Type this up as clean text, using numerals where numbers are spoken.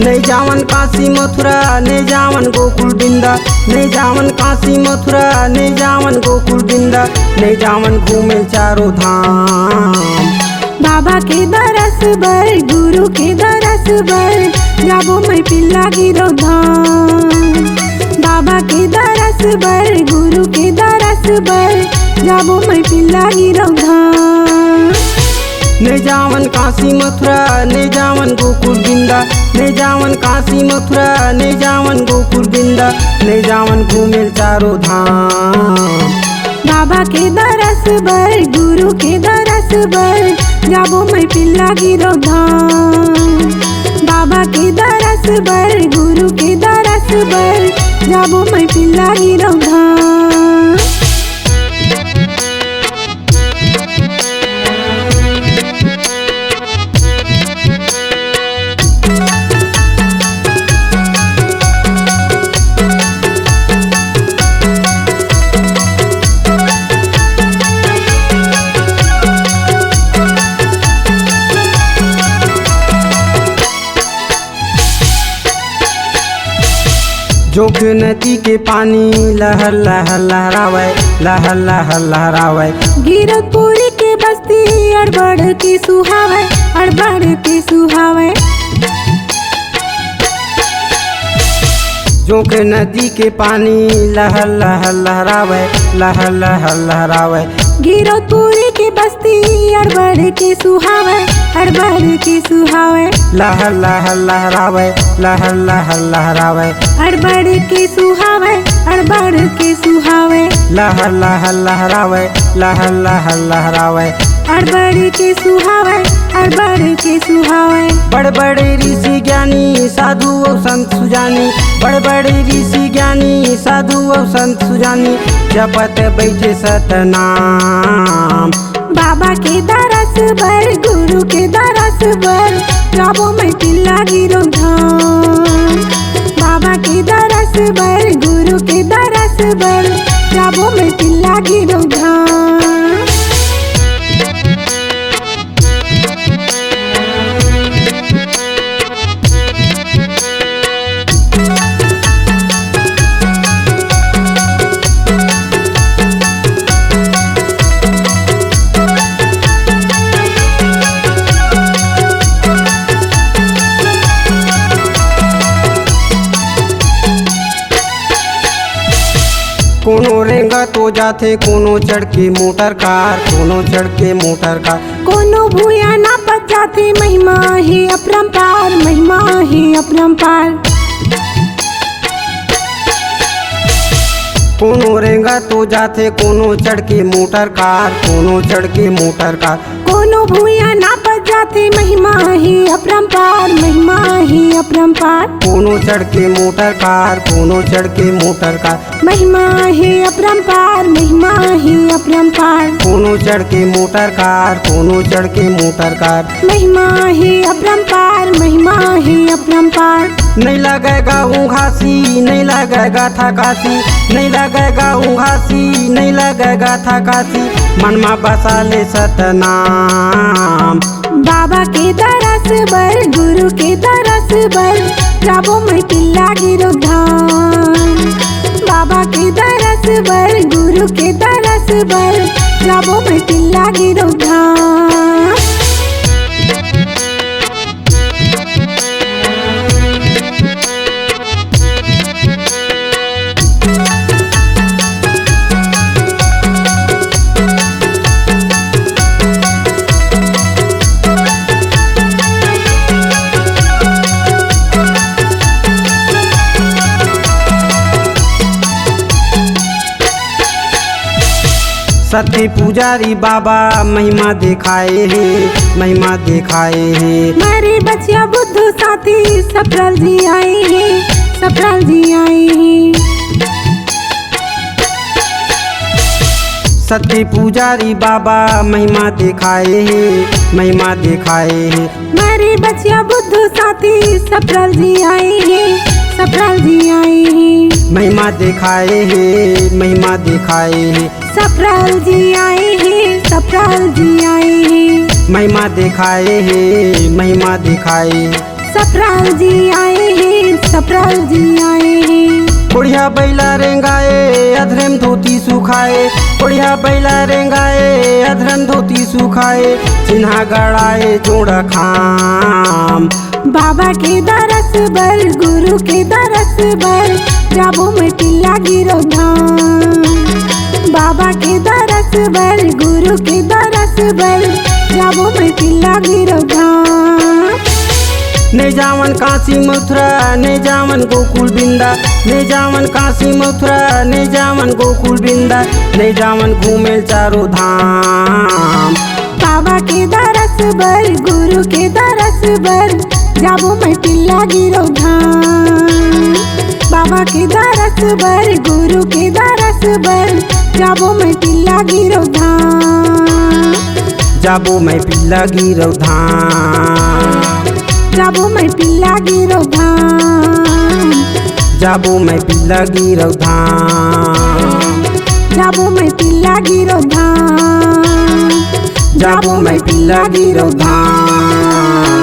नहीं जावन काशी मथुरा नहीं जावन गोकुल बिंदा, नहीं जावन काशी मथुरा नहीं जावन गोकुल बिंदा, नहीं जावन घूमे चारों धाम। बाबा के दरस बर गुरु के दरस बर जाबो मैं पिल्ला गिरो धाम। बाबा के दरस बर गुरु के दरस बर जाबो मैं पिल्ला गिरो धाम। नहीं जावन काशी मथुरा नहीं जावन गोकुल बिंदा, नहीं जावन काशी मथुरा नहीं जावन गोकुल बिंदा, नहीं जावन घूमे चारों धाम। बाबा के दरस बर गुरु के दरस बर जाबो मैं पिल्ला गिरो धाम। बाबा के दरस बर गुरु के दरस बर जाबो मैं पिल्ला गिरो धाम। जोग नदी के पानी लहर लहर लहरावे, लहर लहर लहरावे। गिरतपुरी के बस्ती अड़बड़ के सुहावे, अड़बड़ के सुहावे। जोग नदी के पानी लहर लहर लहरावे, लहर लहर लहरावे। गिरतपुरी के बस्ती अड़बड़ के सुहावे, अड़बड़ के सुहावे। लहर लहर लहरावे, लहर लहर लहरावे। अड़बड़ के सुहावे, अड़बड़ के सुहावे। लहर लहर लहरावे, लहर लहर लहरावे। अड़बड़ के सुहावे, अड़बड़ के सुहावे। बड़े बड़े ऋषि ज्ञानी साधु और संत सुजानी, बड़े बड़े ऋषि ज्ञानी साधु और संत सुजानी, जपत बैठे सतनाम। बाबा के दरस बर गुरु के दरस बर जाबो मैं पिल्ला गिरो धाम। बाबा के दरस बर गुरु के दरस बर जाबो मैं पिल्ला गिरो धाम। कोनो रेंगा तो जाथे कोनो चढ़ के मोटर कार, कोनो चढ़ के मोटर कार। कोनो भूया ना पच जाते महिमा है अपरंपार, महिमा है अपरंपार। कोनो रेंगा तो जाथे कोनो चढ़ के मोटर कार, कोनो चढ़ के मोटर कार। कोनो भूया ना पच जाते महिमा है अपरंपार, महिमा है अपरंपार। कोनो चढ़ के मोटर कार, कोनो चढ़ के मोटर कार। महिमा है अपरंपार, महिमा है अपरंपार। कोनो चढ़ के मोटर कार, कोनो चढ़ के मोटर कार। महिमा है अपरंपार, महिमा है अपरंपार। नहीं लगेगा ऊँघासी नहीं लगेगा थकासी, नहीं लगेगा ऊँघासी नहीं लगेगा थकासी, मन में बसा ले सतनाम। बाबा के दरस बर गुरु के दरस बर जाबो मैं पिल्ला गिरो धाम। बाबा के दरस बर गुरु के दरस बर जाबो मैं पिल्ला गिरो धाम। सत्य पुजारी बाबा महिमा दिखाए हैं, महिमा दिखाए हैं। मारे बचिया बुद्धू साथी सफल जी आए हैं, सफल जी आए हैं। सत्य पुजारी बाबा महिमा दिखाए हैं, महिमा दिखाए हैं। मारे बचिया बुद्धू साथी सफल जी आए हैं, सफल जी आए हैं। महिमा दिखाए हैं, महिमा दिखाए हैं। सफल जी आए हैं, सफल जी आए हैं। महिमा दिखाए हैं, महिमा दिखाए हैं। सप्राल जी आए हैं, सप्राल जी आए हैं। बढ़िया बैला रेंगाए अधरम धोती सुखाए, बढ़िया बैला रेंगाए अधरम धोती सुखाए, चिन्हा गड़ाए जोड़ा खाम। बाबा के दरस बर, गुरु के दरस बर, जाबो मैं टिल्ला गिरो धाम। बाबा के दरस बर, गुरु के दरस बर, जाबो मैं टिल्ला गिरो धाम। ने जावन काशी मथुरा ने जावन गोकुल बिंदा, ने जावन काशी मथुरा ने जावन गोकुल बिंदा, ने जावन घूमे चारों धाम। बाबा के दरस बर, गुरु के दरस बर, जाबो मैं टिल्ला गिरो धाम। बाबा के दरस बर, गुरु के दरस बर, जाबो मैं टिल्ला गिरो धाम। जाबो मैं पिल्ला गिरो धाम, जाबो मैं टिल्ला गिरो धाम। जाबो मैं पिल्ला गिरो धाम, जाबो मैं टिल्ला गिरो धाम। जाबो मैं पिल्ला गिरो धाम।